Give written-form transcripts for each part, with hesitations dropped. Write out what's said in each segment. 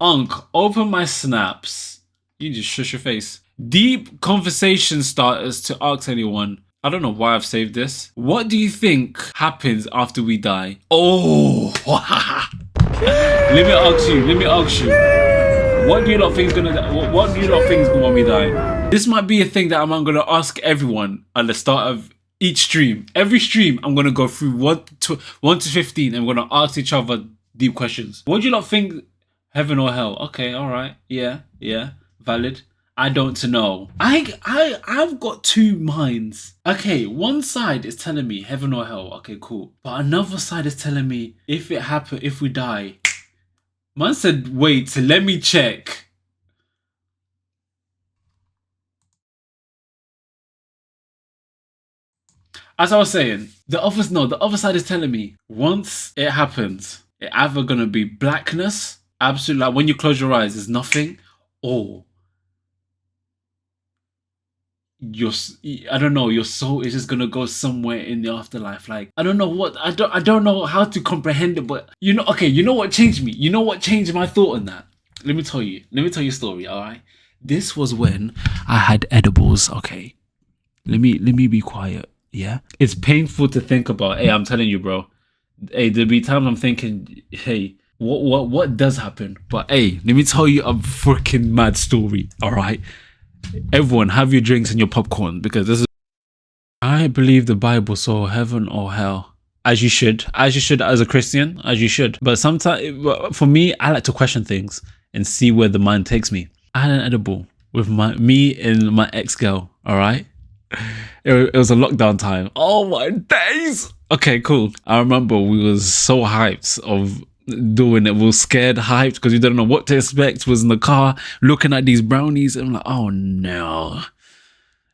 Unc, open my snaps. You just shush your face. Deep conversation starters to ask anyone. I don't know why I've saved this. What do you think happens after we die? Oh, let me ask you. What do you lot think is gonna? What do you lot think is gonna when we die? This might be a thing that I'm gonna ask everyone at the start of each stream. Every stream, I'm gonna go through 1 to 15, and we're gonna ask each other deep questions. What do you lot think? Heaven or hell? Okay, all right, yeah, valid. I don't know. I've got two minds. Okay, one side is telling me heaven or hell. Okay, cool. But another side is telling me if it happens, if we die. Man said, wait, let me check. As I was saying, the other side is telling me once it happens, it's either gonna be blackness, absolutely, like when you close your eyes, there's nothing, or I don't know, your soul is just gonna go somewhere in the afterlife. Like, I don't know what, I don't know how to comprehend it, but you know, okay, you know what changed me? You know what changed my thought on that? Let me tell you a story, alright? This was when I had edibles, okay? Let me be quiet, yeah? It's painful to think about. Hey, I'm telling you, bro. Hey, there'll be times I'm thinking, hey, what does happen? But hey, let me tell you a freaking mad story, alright? Everyone, have your drinks and your popcorn, because this is... I believe the Bible saw heaven or hell. As you should as a Christian, as you should. But sometimes, for me, I like to question things and see where the mind takes me. I had an edible with me and my ex-girl, alright? It was a lockdown time. Oh my days! Okay, cool. I remember we was so hyped of doing it. We were scared, hyped, because we didn't know what to expect. Was in the car looking at these brownies, and I'm like, oh no,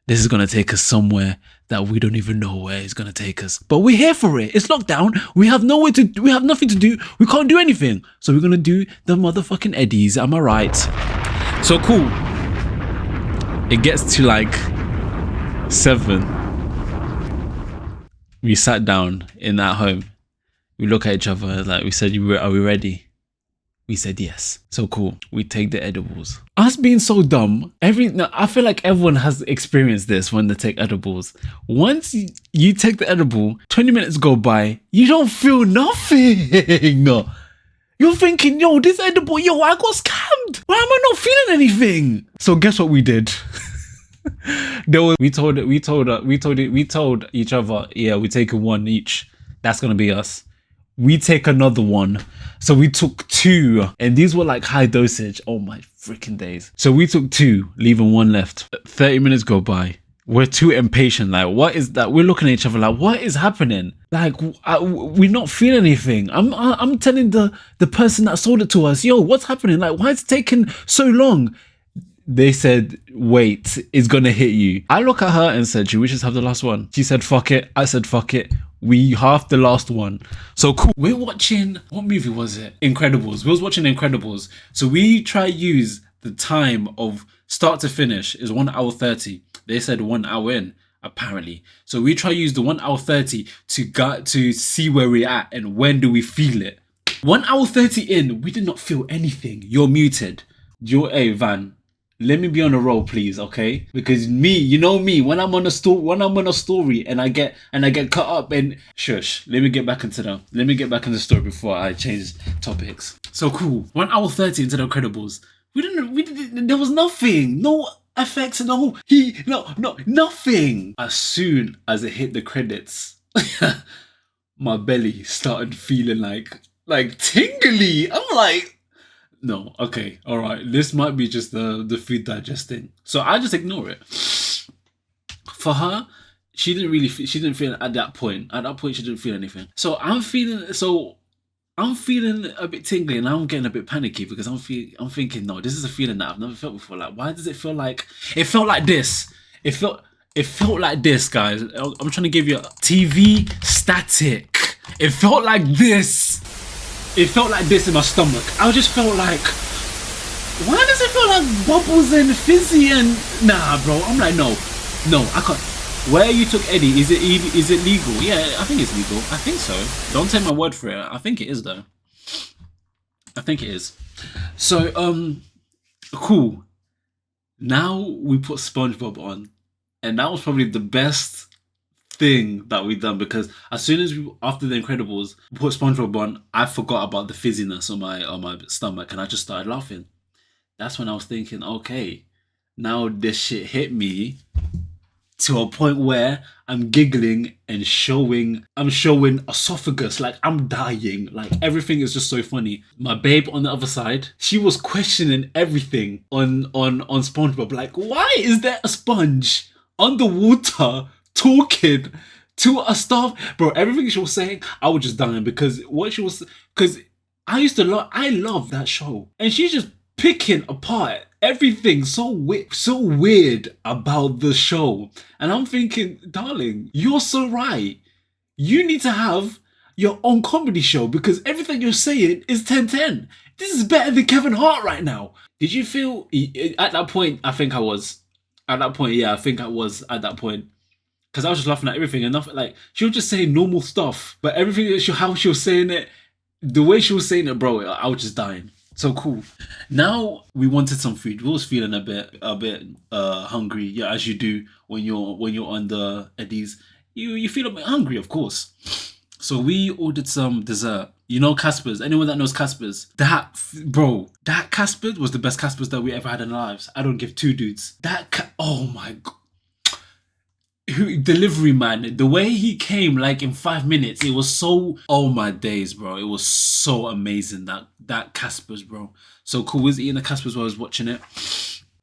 this is gonna take us somewhere that we don't even know where it's gonna take us. But we're here for it. It's lockdown. We have nothing to do. We can't do anything. So we're gonna do the motherfucking eddies. Am I right? So cool. It gets to like 7. We sat down in that home. We look at each other, like we said, are we ready? We said yes. So cool. We take the edibles. Us being so dumb, I feel like everyone has experienced this when they take edibles. Once you take the edible, 20 minutes go by, you don't feel nothing. You're thinking, yo, this edible, yo, I got scammed. Why am I not feeling anything? So guess what we did? We told each other, yeah, we're taking one each. That's gonna be us. We take another one. So we took 2, and these were like high dosage. Oh my freaking days. So we took 2, leaving 1 left. 30 minutes go by. We're too impatient. Like, what is that? We're looking at each other like, what is happening? Like, we're not feeling anything. I'm telling the person that sold it to us, yo, what's happening? Like, why is it taking so long? They said, wait, it's gonna hit you. I look at her and said, should we just have the last one? She said, fuck it. I said, fuck it. We halved the last one. So cool. We're watching, what movie was it? Incredibles. We was watching Incredibles. So we try use the time of start to finish is 1 hour 30. They said 1 hour in, apparently. So we try use the 1 hour 30 to see where we're at and when do we feel it. 1 hour 30 in, we did not feel anything. You're muted. Hey, Van. Let me be on a roll, please, okay? Because me, you know me, when I'm on a story and I get cut up and shush. Let me get back into the story before I change topics. So cool. 1 hour 30 into the Incredibles. We didn't. There was nothing. No effects. Nothing. As soon as it hit the credits, my belly started feeling like tingly. I'm like, no, okay, all right. This might be just the food digesting. So I just ignore it. For her, she didn't feel at that point. At that point, she didn't feel anything. So I'm feeling a bit tingly, and I'm getting a bit panicky because I'm thinking, no, this is a feeling that I've never felt before. Like, why does it feel like? It felt like this. It felt like this, guys. I'm trying to give you a TV static. It felt like this. It felt like this in my stomach. I just felt like, why does it feel like bubbles and fizzy and... Nah, bro. I'm like, no, I can't. Where you took Eddie, is it legal? Yeah, I think it's legal. I think so. Don't take my word for it. I think it is, though. I think it is. So cool. Now we put SpongeBob on, and that was probably the best thing that we done because as soon as we after the Incredibles put SpongeBob on, I forgot about the fizziness on my stomach and I just started laughing. That's when I was thinking, okay, now this shit hit me to a point where I'm giggling and I'm showing esophagus, like I'm dying, like everything is just so funny. My babe on the other side, she was questioning everything on SpongeBob, like why is there a sponge underwater talking to a staff? Bro, everything she was saying, I was just dying because what she was, because I love that show, and she's just picking apart everything so weird about the show. And I'm thinking, darling, you're so right. You need to have your own comedy show because everything you're saying is 10/10. This is better than Kevin Hart right now. Did you feel at that point? I think I was at that point. Yeah, I think I was at that point because I was just laughing at everything and nothing. Like she was just saying normal stuff, but everything how she was saying it, the way she was saying it, bro, I was just dying. So cool. Now we wanted some food. We was feeling a bit hungry. Yeah, as you do when you're on the Eddies. You feel a bit hungry, of course. So we ordered some dessert. You know Casper's. Anyone that knows Casper's, that Casper's was the best Casper's that we ever had in our lives. I don't give two dudes. Oh my god. Delivery man, the way he came like in 5 minutes, it was so, oh my days, bro, it was so amazing. That Casper's, bro, so cool. Was eating the Casper's while I was watching it.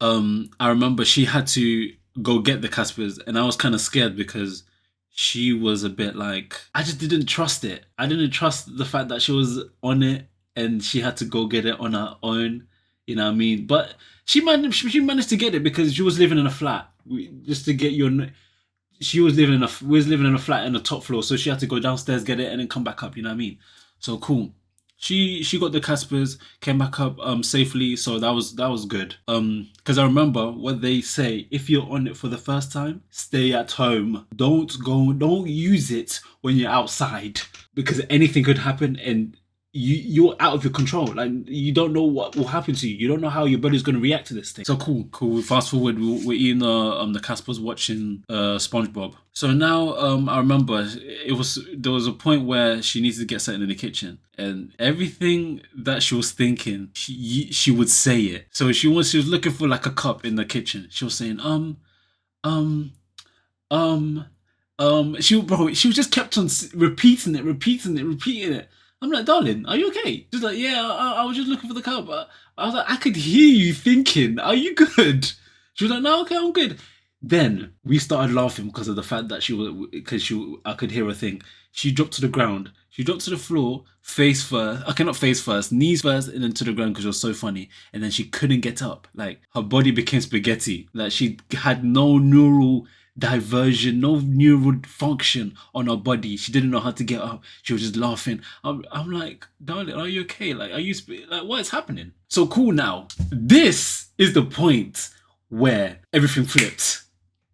I remember she had to go get the Casper's and I was kind of scared because she was a bit like, I just didn't trust it. I didn't trust the fact that she was on it and she had to go get it on her own, you know what I mean? But she managed to get it because she was living in a flat. Just to get your, she was living in a we was living in a flat in the top floor, so she had to go downstairs, get it, and then come back up. You know what I mean? So cool. She got the Caspers, came back up safely, so that was good. Because I remember what they say: if you're on it for the first time, stay at home. Don't use it when you're outside because anything could happen and you're out of your control. Like you don't know what will happen to you. You don't know how your body's going to react to this thing. So cool. Fast forward, we're eating the Caspers, watching SpongeBob. So now I remember there was a point where she needed to get something in the kitchen, and everything that she was thinking, she would say it. So she was looking for like a cup in the kitchen. She was saying um she was just kept on repeating it. I'm like, darling, are you okay? She's like, yeah, I was just looking for the cup. I was like, I could hear you thinking, are you good? She was like, no, okay, I'm good. Then we started laughing because of the fact that I could hear her think. She dropped to the ground. She dropped to the floor, face first. Okay, not face first, knees first, and then to the ground because it was so funny. And then she couldn't get up. Like her body became spaghetti. Like she had no neural diversion, no neural function on her body. She didn't know how to get up. She was just laughing. I'm like, darling, are you okay? Like, are you like, what is happening? So cool. Now this is the point where everything flipped.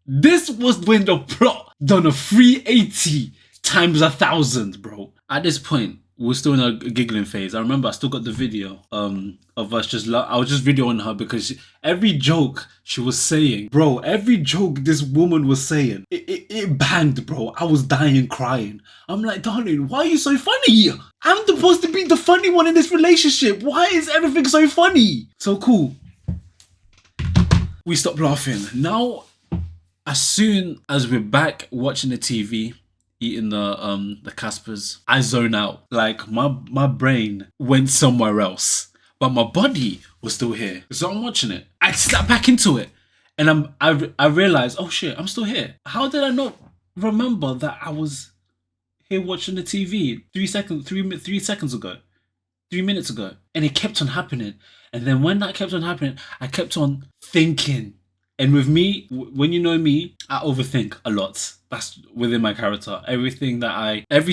This was when the plot done a 380 times 1,000, bro. At this point, we're still in a giggling phase. I remember I still got the video of us I was just videoing her because every joke she was saying, bro, every joke this woman was saying, it banged, bro. I was dying crying. I'm like, darling, why are you so funny? I'm supposed to be the funny one in this relationship. Why is everything so funny? So cool. We stopped laughing. Now, as soon as we're back watching the TV, eating the Caspers, I zone out. Like my brain went somewhere else, but my body was still here. So I'm watching it. I snap back into it, and I realized, oh shit, I'm still here. How did I not remember that I was here watching the TV 3 seconds ago, 3 minutes ago? And it kept on happening. And then when that kept on happening, I kept on thinking. And with me, when you know me, I overthink a lot. That's within my character. Every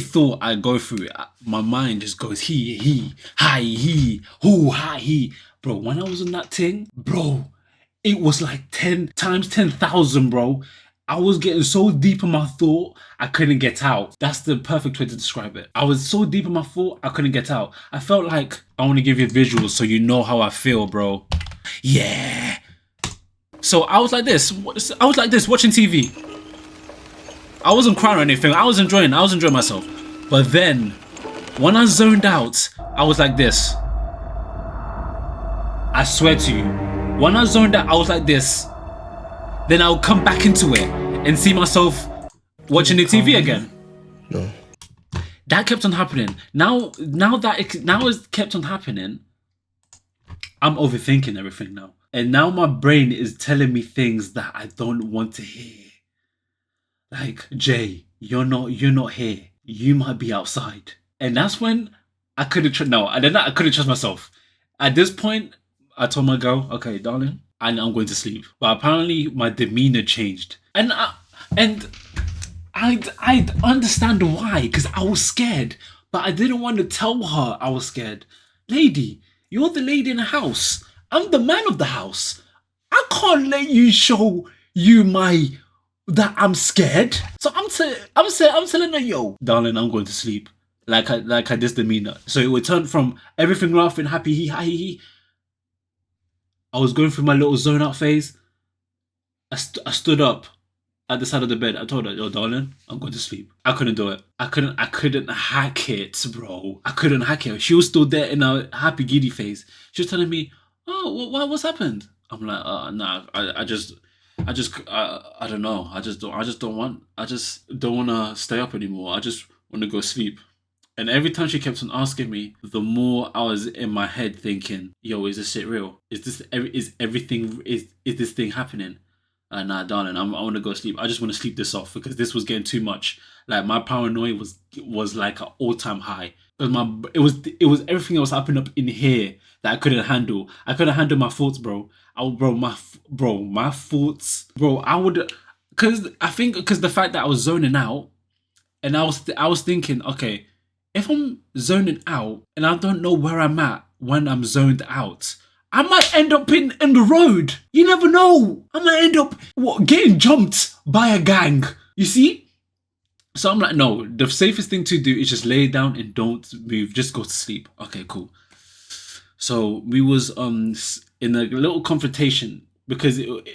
thought I go through, my mind just goes he, hi, he, who, hi, he. Bro, when I was on that thing, bro, it was like 10 times 10,000, bro. I was getting so deep in my thought, I couldn't get out. That's the perfect way to describe it. I was so deep in my thought, I couldn't get out. I felt like, I want to give you visuals so you know how I feel, bro. Yeah. So I was like this. I was like this, watching TV. I wasn't crying or anything. I was enjoying myself. But then, when I zoned out, I was like this. I swear to you. When I zoned out, I was like this. Then I'll come back into it and see myself watching the TV again. No. That kept on happening. Now it's kept on happening. I'm overthinking everything now. And now my brain is telling me things that I don't want to hear. Like, Jay, you're not here. You might be outside. And that's when I couldn't I couldn't trust myself. At this point, I told my girl, okay, darling, I'm going to sleep. But apparently my demeanor changed. And I understand why, because I was scared. But I didn't want to tell her I was scared. Lady, you're the lady in the house. I'm the man of the house. I can't let you show you that I'm scared. So I'm telling her, yo, darling, I'm going to sleep. Like I this demeanor. So it would turn from everything laughing, happy, he. I was going through my little zone out phase. I stood up at the side of the bed. I told her, yo, darling, I'm going to sleep. I couldn't do it. I couldn't hack it, bro. I couldn't hack it. She was still there in a happy, giddy phase. She was telling me, oh, what's happened? I'm like, nah, I don't know. I just don't want to stay up anymore. I just want to go sleep. And every time she kept on asking me, the more I was in my head thinking, yo, is this shit real? Is this thing happening? Nah, darling, I want to go sleep. I just want to sleep this off because this was getting too much. Like, my paranoia was like an all-time high. Because it was everything that was happening up in here that I couldn't handle. I couldn't handle my thoughts, bro. My thoughts, bro. Because the fact that I was zoning out, and I was thinking, okay, if I'm zoning out and I don't know where I'm at when I'm zoned out, I might end up in the road. You never know. I might end up getting jumped by a gang. You see? So I'm like, no, the safest thing to do is just lay down and don't move. Just go to sleep. Okay, cool. So we was in a little confrontation because it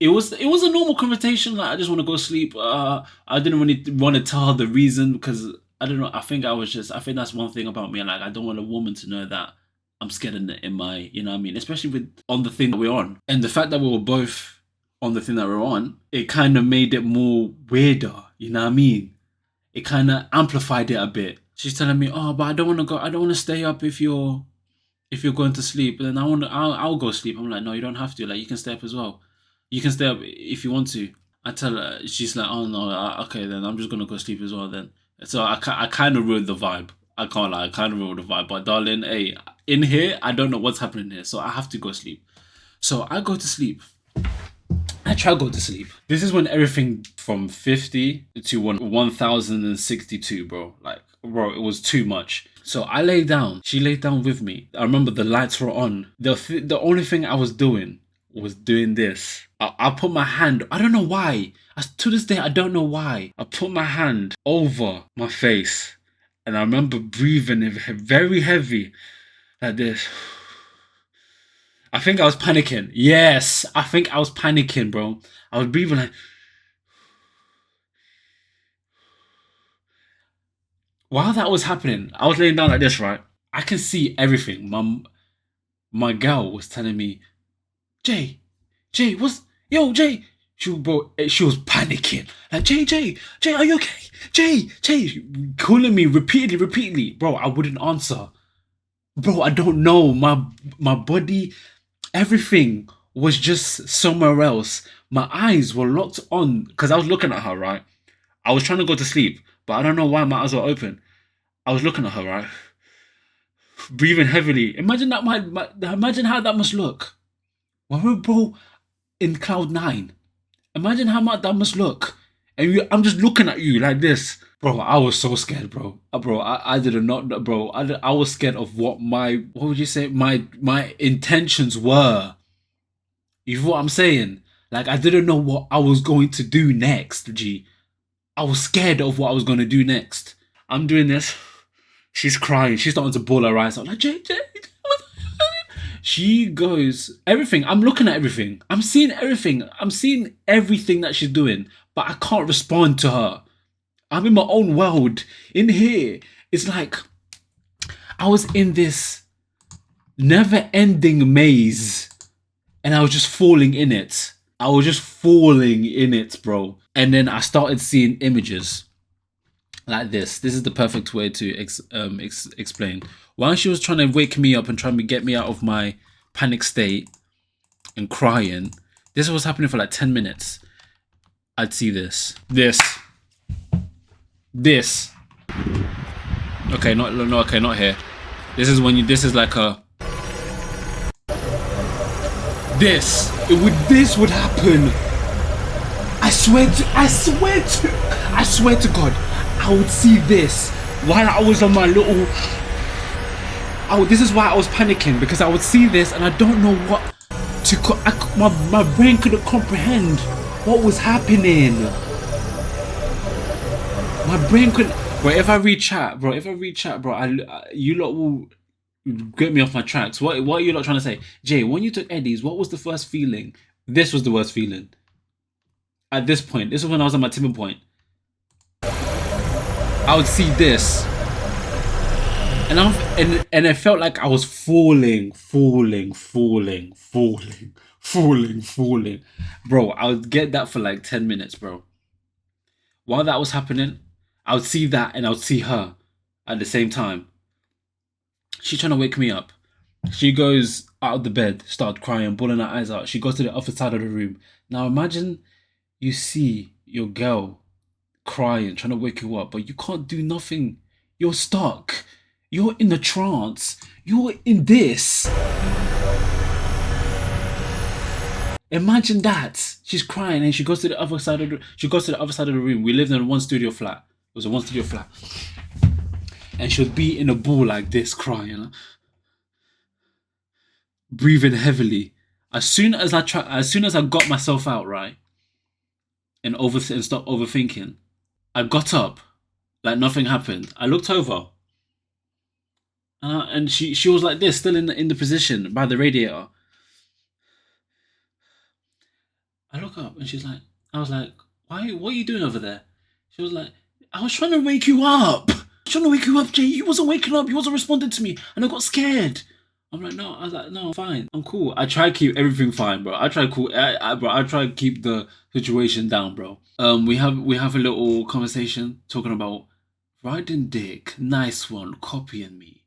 was a normal confrontation. Like, I just want to go sleep. I didn't really want to tell her the reason because I don't know. I think that's one thing about me. Like, I don't want a woman to know that I'm scared in my, you know what I mean? Especially on the thing that we're on. And the fact that we were both on the thing that we're on, it kind of made it more weirder. You know what I mean? It kind of amplified it a bit. She's telling me, oh, but I don't want to go. I don't want to stay up if you're going to sleep. And then I'll go sleep. I'm like, no, you don't have to. Like, you can stay up as well. You can stay up if you want to. I tell her, she's like, oh no, okay, then I'm just going to go sleep as well then. So I kind of ruined the vibe. I can't lie, I kind of ruined the vibe. But darling, hey, in here, I don't know what's happening here. So I have to go sleep. So I go to sleep. I try to go to sleep. This is when everything from 50 to 1062, bro. Like, bro, it was too much. So I lay down. She laid down with me. I remember the lights were on. The only thing I was doing was doing this. I put my hand, I don't know why. To this day, I don't know why. I put my hand over my face. And I remember breathing very heavy like this. I think I was panicking. Yes, I think I was panicking, bro. I was breathing like... While that was happening, I was laying down like this, right? I can see everything. My girl was telling me, Jay, Jay. She was panicking. Like, Jay, are you okay? Jay, calling me repeatedly. Bro, I wouldn't answer. Bro, I don't know. My body, everything was just somewhere else. My eyes were locked on because I was looking at her, right? I was trying to go to sleep, but I don't know why my eyes were open. I was looking at her, right? Breathing heavily. Imagine that. Imagine how that must look. When we're, bro, in cloud 9. Imagine how much that must look. And I'm just looking at you like this. Bro, I was so scared, bro. Bro, I did not, bro. I was scared of what would you say? My intentions were. You know what I'm saying? Like, I didn't know what I was going to do next, G. I was scared of what I was going to do next. I'm doing this. She's crying. She's starting to bawl her eyes out. Like, Jay. She goes, everything. I'm looking at everything. I'm seeing everything. I'm seeing everything that she's doing. But I can't respond to her. I'm in my own world. In here, it's like I was in this never-ending maze. And I was just falling in it. I was just falling in it, bro. And then I started seeing images like this. This is the perfect way to explain. While she was trying to wake me up and trying to get me out of my panic state and crying, this was happening for like 10 minutes. I'd see this. Okay, not here. This is when this is like a... This would happen. I swear to God, I would see this while I was on my little... this is why I was panicking, because I would see this and I don't know what to... My brain couldn't comprehend what was happening. My brain couldn't... Bro, if I read chat, bro, you lot will get me off my tracks. What are you lot trying to say? Jay, when you took Eddie's, what was the first feeling? This was the worst feeling. At this point, this was when I was at my tipping point. I would see this, and it felt like I was falling. Bro, I would get that for like 10 minutes, bro. While that was happening, I would see that and I would see her at the same time. She's trying to wake me up. She goes out of the bed, started crying, bawling her eyes out. She goes to the other side of the room. Now imagine you see your girl crying, trying to wake you up, but you can't do nothing. You're stuck. You're in the trance. You're in this. Imagine that. She's crying and she goes to the other side of the room. We lived in a one studio flat. It was a one studio flat. And she'll be in a ball like this, crying, breathing heavily. As soon as I got myself out, right, and stopped overthinking, I got up like nothing happened. I looked over, and she was like this, still in the position by the radiator. I look up and I was like, what are you doing over there? She was like, I was trying to wake you up. Trying to wake you up, Jay. You wasn't waking up. You wasn't responding to me, and I got scared. I'm like, no. I was like, no, I'm fine. I'm cool. I try to keep everything fine, bro. I try to keep the situation down, bro. We have a little conversation talking about riding dick. Nice one, copying me.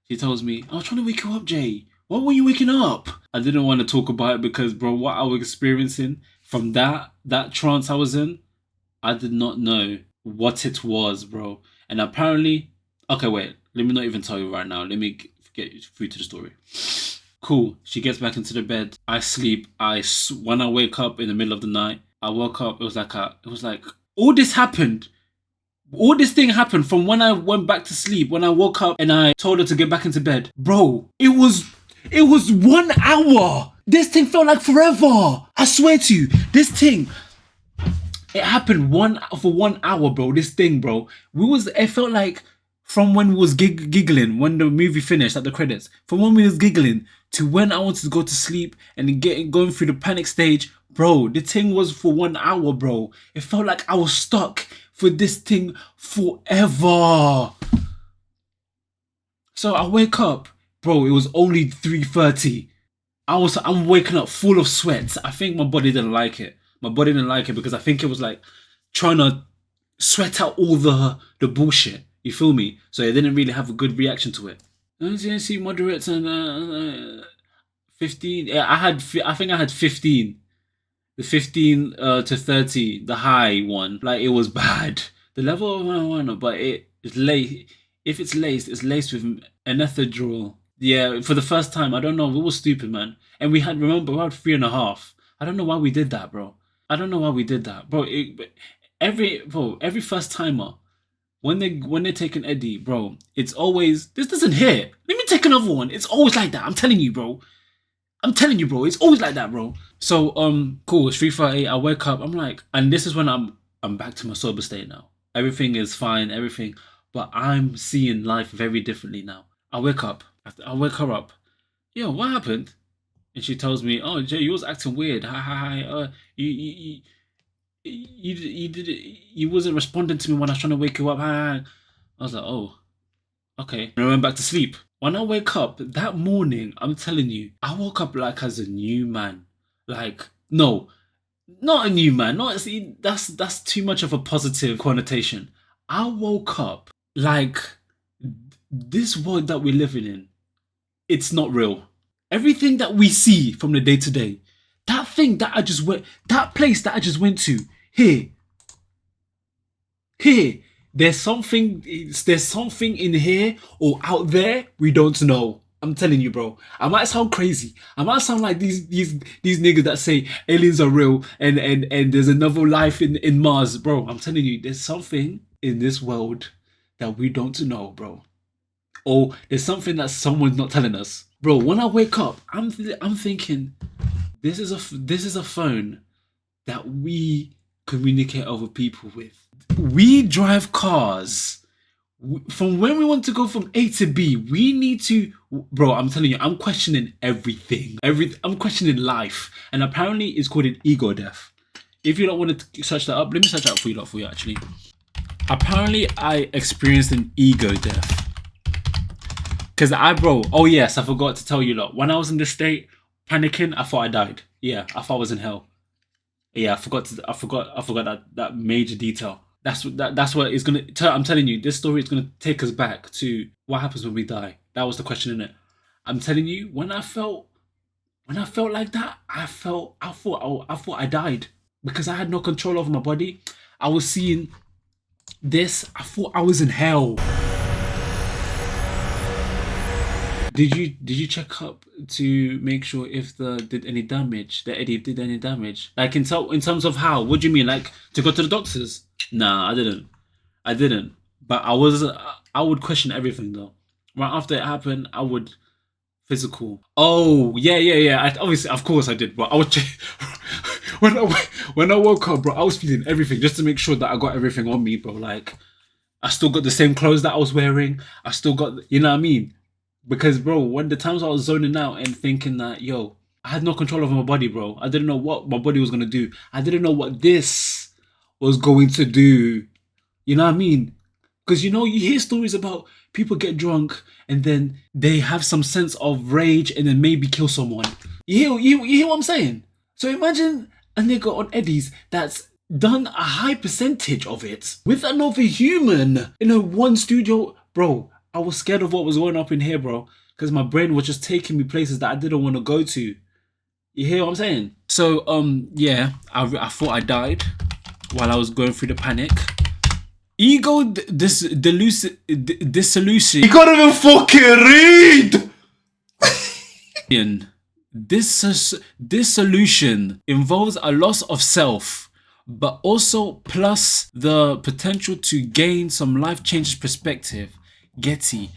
She tells me, I was trying to wake you up, Jay. Why were you waking up? I didn't want to talk about it because, bro, what I was experiencing from that trance I was in, I did not know what it was, bro. And apparently, okay, wait, let me not even tell you right now. Let me get through to the story. Cool. She gets back into the bed. I sleep. When I wake up in the middle of the night, I woke up. It was like all this happened. All this thing happened from when I went back to sleep. When I woke up and I told her to get back into bed, bro. It was 1 hour. This thing felt like forever. I swear to you, this thing. It happened for 1 hour, bro. This thing, bro. It felt like from when we was giggling, when the movie finished at the credits, from when we was giggling to when I wanted to go to sleep and going through the panic stage, bro. The thing was for 1 hour, bro. It felt like I was stuck for this thing forever. So I wake up, bro. It was only 3:30. I'm waking up full of sweat. I think my body didn't like it. My body didn't like it because I think it was like trying to sweat out all the bullshit. You feel me? So it didn't really have a good reaction to it. See moderates and 15. Yeah, I think I had 15. The 15 to 30, the high one. Like, it was bad. The level of marijuana, but it's laced. If it's laced with anethadrol. Yeah, for the first time. I don't know. We were stupid, man. And we had 3.5. I don't know why we did that, bro. Bro. Every first timer, when they take an Eddie, bro, it's always, this doesn't hit. Let me take another one. It's always like that. I'm telling you, bro. I'm telling you, bro, it's always like that, bro. So, cool, it's 3:30, I wake up, I'm like, and this is when I'm back to my sober state now. Everything is fine, everything, but I'm seeing life very differently now. I wake up, I wake her up. Yo, what happened? And she tells me, "Oh, Jay, you was acting weird. Hi, hi, hi. You did it. You wasn't responding to me when I was trying to wake you up. Hi, hi." I was like, "Oh, okay." And I went back to sleep. When I wake up that morning, I'm telling you, I woke up like as a new man. Like, no, not a new man. Not see, that's too much of a positive connotation. I woke up like this world that we're living in. It's not real. Everything that we see from the day to day, that thing that I just went, that place that I just went to, here, there's something in here or out there we don't know. I'm telling you, bro. I might sound crazy. I might sound like these niggas that say aliens are real and there's another life in Mars, bro. I'm telling you, there's something in this world that we don't know, bro. Or there's something that someone's not telling us. Bro, when I wake up, I'm thinking, this is a phone that we communicate over people with. We drive cars. From when we want to go from A to B, we need to, bro, I'm telling you, I'm questioning everything. I'm questioning life. And apparently it's called an ego death. If you don't want to search that up, let me search that for you actually. Apparently I experienced an ego death. Because oh yes, I forgot to tell you lot. When I was in this state, panicking, I thought I died. Yeah, I thought I was in hell. Yeah, I forgot that major detail. That's what it's gonna tell. I'm telling you, this story is gonna take us back to what happens when we die. That was the question, innit? I'm telling you, when I felt like that, I thought I died because I had no control over my body. I was seeing this. I thought I was in hell. Did you check up to make sure if the Eddie did any damage? Like in terms of how? What do you mean? Like to go to the doctors? Nah, I didn't. But I would question everything though. Right after it happened, I would physical. Oh yeah. Obviously, of course I did. But I would when I woke up, bro, I was feeling everything just to make sure that I got everything on me, bro. Like I still got the same clothes that I was wearing. I still got, you know what I mean? Because, bro, when the times I was zoning out and thinking that, yo, I had no control over my body, bro. I didn't know what my body was going to do. I didn't know what this was going to do. You know what I mean? Because, you hear stories about people get drunk and then they have some sense of rage and then maybe kill someone. You hear what I'm saying? So imagine a nigga on Eddie's that's done a high percentage of it with another human in a one studio. Bro, I was scared of what was going up in here, bro, because my brain was just taking me places that I didn't want to go to. You hear what I'm saying? So, yeah, I thought I died while I was going through the panic. Ego dissolution. You can't even fucking read! Dissolution involves a loss of self, but also plus the potential to gain some life-changing perspective. Getty.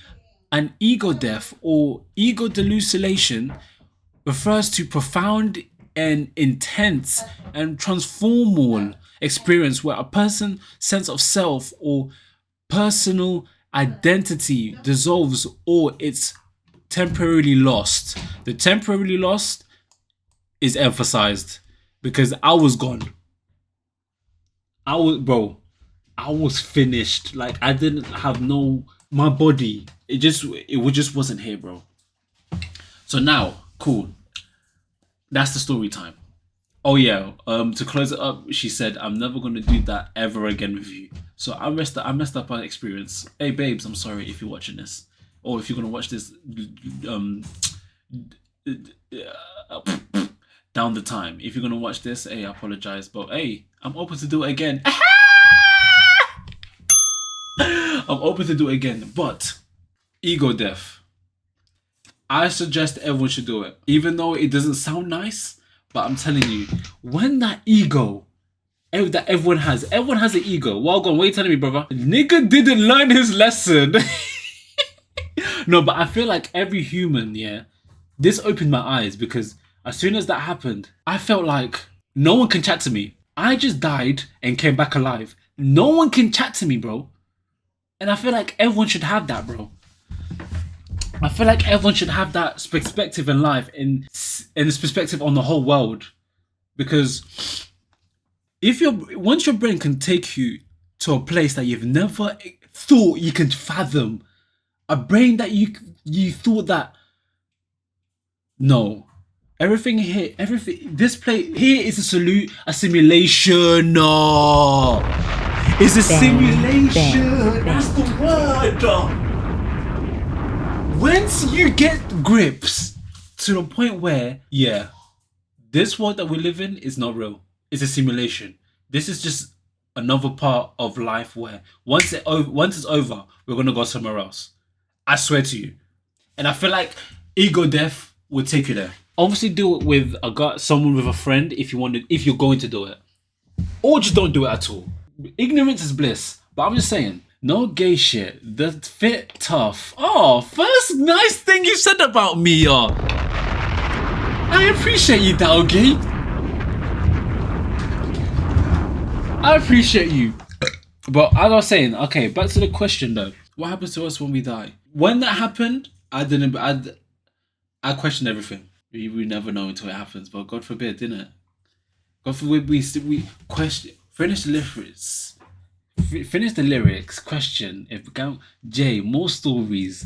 An ego death or ego dissolution refers to profound and intense and transformational experience where a person's sense of self or personal identity dissolves or it's temporarily lost. The temporarily lost is emphasized because I was gone. I was finished. Like I didn't have my body. It just wasn't here, bro. So now, cool. That's the story time. Oh yeah. To close it up, she said, "I'm never gonna do that ever again with you." So I messed up our experience. Hey babes, I'm sorry if you're watching this, or if you're gonna watch this. Down the time. If you're gonna watch this, hey, I apologize, but hey, I'm open to do it again. I'm open to do it again, but ego death. I suggest everyone should do it, even though it doesn't sound nice. But I'm telling you, when that ego that everyone has an ego. Well gone, what are you telling me, brother? Nigga didn't learn his lesson. No, but I feel like every human, yeah, this opened my eyes because as soon as that happened, I felt like no one can chat to me. I just died and came back alive. No one can chat to me, bro. And I feel like everyone should have that, bro. I feel like everyone should have that perspective in life and this perspective on the whole world. Because if once your brain can take you to a place that you've never thought you can fathom, a brain that you thought that no, everything here, this place here is a simulation. No, it's a simulation. That's the word. Once you get grips to the point where, yeah, this world that we live in is not real. It's a simulation. This is just another part of life where once it's over, we're gonna go somewhere else. I swear to you. And I feel like ego death would take you there. Obviously, do it with someone with a friend if you're going to do it, or just don't do it at all. Ignorance is bliss. But I'm just saying, no gay shit. The fit tough. Oh, first nice thing you said about me, yo. I appreciate you, Dowgate. I appreciate you. But as I was saying, okay, back to the question though. What happens to us when we die? When that happened, I questioned everything. We never know until it happens, but God forbid, didn't it? God forbid we question. Finish the lyrics. Question if Jay more stories.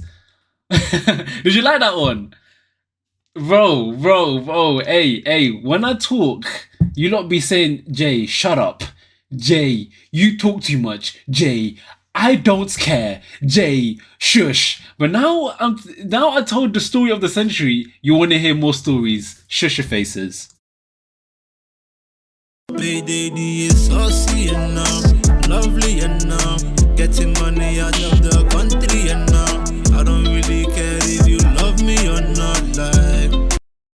Did you like that one? Bro, hey, when I talk, you lot be saying, Jay, shut up. Jay, you talk too much. Jay, I don't care. Jay, shush. But now I told the story of the century. You want to hear more stories? Shush your faces. Lady is saucy enough, lovely enough, getting money out of the